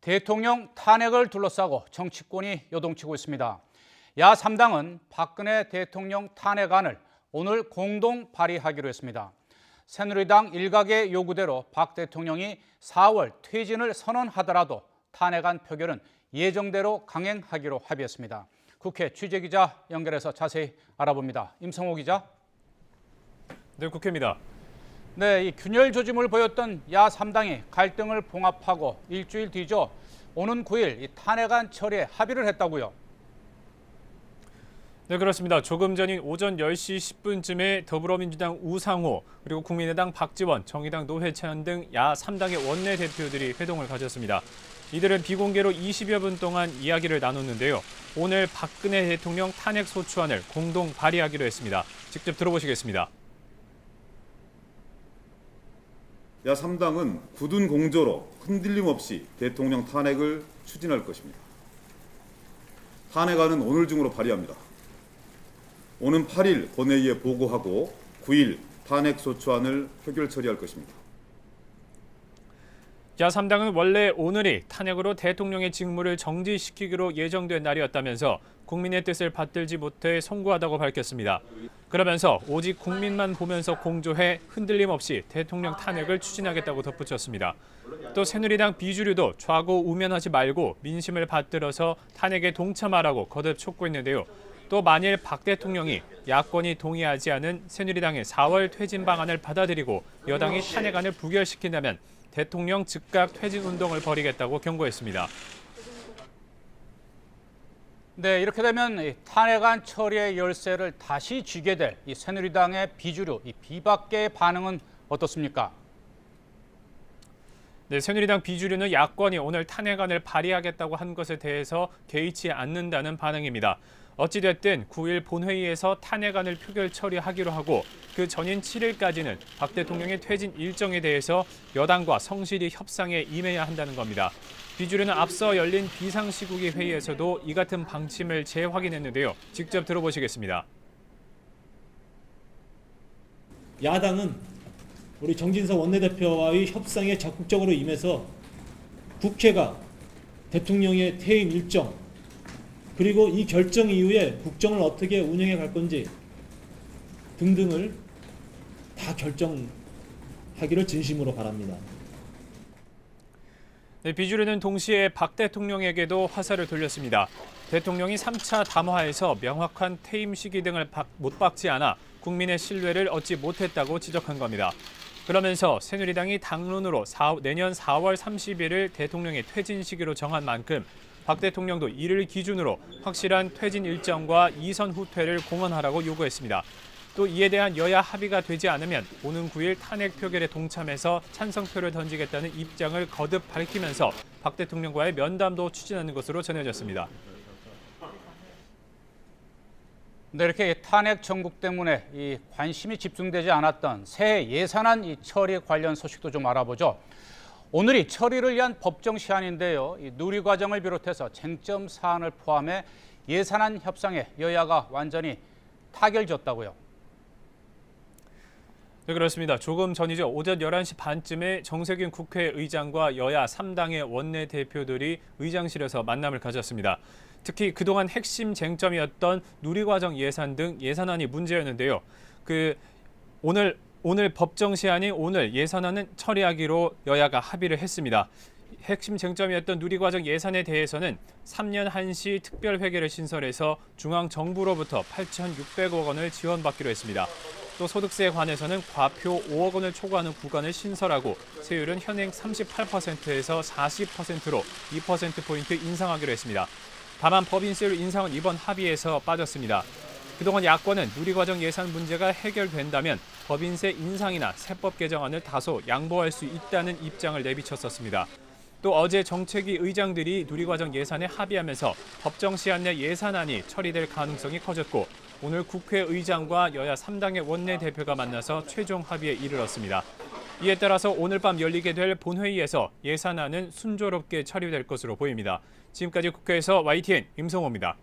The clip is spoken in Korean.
대통령 탄핵을 둘러싸고 정치권이 요동치고 있습니다. 야3당은 박근혜 대통령 탄핵안을 오늘 공동 발의하기로 했습니다. 새누리당 일각의 요구대로 박 대통령이 4월 퇴진을 선언하더라도 탄핵안 표결은 예정대로 강행하기로 합의했습니다. 국회 취재기자 연결해서 자세히 알아봅니다. 임성호 기자. 네, 국회입니다. 네, 이 균열 조짐을 보였던 야3당이 갈등을 봉합하고 일주일 뒤죠. 오는 9일 이 탄핵안 처리에 합의를 했다고요. 네, 그렇습니다. 조금 전인 오전 10시 10분쯤에 더불어민주당 우상호, 그리고 국민의당 박지원, 정의당 노회찬 등 야3당의 원내대표들이 회동을 가졌습니다. 이들은 비공개로 20여 분 동안 이야기를 나눴는데요. 오늘 박근혜 대통령 탄핵 소추안을 공동 발의하기로 했습니다. 직접 들어보시겠습니다. 야3당은 굳은 공조로 흔들림 없이 대통령 탄핵을 추진할 것입니다. 탄핵안은 오늘 중으로 발의합니다. 오는 8일 본회의에 보고하고 9일 탄핵 소추안을 표결 처리할 것입니다. 야3당은 원래 오늘이 탄핵으로 대통령의 직무를 정지시키기로 예정된 날이었다면서 국민의 뜻을 받들지 못해 송구하다고 밝혔습니다. 그러면서 오직 국민만 보면서 공조해 흔들림 없이 대통령 탄핵을 추진하겠다고 덧붙였습니다. 또 새누리당 비주류도 좌고우면하지 말고 민심을 받들어서 탄핵에 동참하라고 거듭 촉구했는데요. 또 만일 박 대통령이 야권이 동의하지 않은 새누리당의 4월 퇴진 방안을 받아들이고 여당이 탄핵안을 부결시킨다면 대통령 즉각 퇴진 운동을 벌이겠다고 경고했습니다. 네, 이렇게 되면 이 탄핵안 처리의 열쇠를 다시 쥐게 될 이 새누리당의 비주류, 이 비박계의 반응은 어떻습니까? 네, 새누리당 비주류는 야권이 오늘 탄핵안을 발의하겠다고 한 것에 대해서 개의치 않는다는 반응입니다. 어찌됐든 9일 본회의에서 탄핵안을 표결 처리하기로 하고 그 전인 7일까지는 박 대통령의 퇴진 일정에 대해서 여당과 성실히 협상에 임해야 한다는 겁니다. 비주류는 앞서 열린 비상시국위 회의에서도 이 같은 방침을 재확인했는데요. 직접 들어보시겠습니다. 야당은 우리 정진석 원내대표와의 협상에 적극적으로 임해서 국회가 대통령의 퇴임 일정 그리고 이 결정 이후에 국정을 어떻게 운영해 갈 건지 등등을 다 결정하기를 진심으로 바랍니다. 네, 비주류는 동시에 박 대통령에게도 화살을 돌렸습니다. 대통령이 3차 담화에서 명확한 퇴임 시기 등을 못 박지 않아 국민의 신뢰를 얻지 못했다고 지적한 겁니다. 그러면서 새누리당이 당론으로 내년 4월 30일을 대통령의 퇴진 시기로 정한 만큼 박 대통령도 이를 기준으로 확실한 퇴진 일정과 이선 후퇴를 공언하라고 요구했습니다. 또 이에 대한 여야 합의가 되지 않으면 오는 9일 탄핵 표결에 동참해서 찬성표를 던지겠다는 입장을 거듭 밝히면서 박 대통령과의 면담도 추진하는 것으로 전해졌습니다. 네, 이렇게 탄핵 정국 때문에 이 관심이 집중되지 않았던 새해 예산안 이 처리 관련 소식도 좀 알아보죠. 오늘이 처리를 위한 법정 시한인데요. 이 누리 과정을 비롯해서 쟁점 사안을 포함해 예산안 협상에 여야가 완전히 타결졌다고요. 네, 그렇습니다. 조금 전이죠. 오전 11시 반쯤에 정세균 국회의장과 여야 3당의 원내대표들이 의장실에서 만남을 가졌습니다. 특히 그동안 핵심 쟁점이었던 누리과정 예산 등 예산안이 문제였는데요. 오늘 법정 시한이 오늘 예산안은 처리하기로 여야가 합의를 했습니다. 핵심 쟁점이었던 누리과정 예산에 대해서는 3년 한시 특별회계를 신설해서 중앙정부로부터 8,600억 원을 지원받기로 했습니다. 또 소득세에 관해서는 과표 5억 원을 초과하는 구간을 신설하고 세율은 현행 38%에서 40%로 2%포인트 인상하기로 했습니다. 다만 법인세율 인상은 이번 합의에서 빠졌습니다. 그동안 야권은 누리과정 예산 문제가 해결된다면 법인세 인상이나 세법 개정안을 다소 양보할 수 있다는 입장을 내비쳤었습니다. 또 어제 정책위 의장들이 누리과정 예산에 합의하면서 법정 시한 내 예산안이 처리될 가능성이 커졌고 오늘 국회의장과 여야 3당의 원내대표가 만나서 최종 합의에 이르렀습니다. 이에 따라서 오늘 밤 열리게 될 본회의에서 예산안은 순조롭게 처리될 것으로 보입니다. 지금까지 국회에서 YTN 임성호입니다.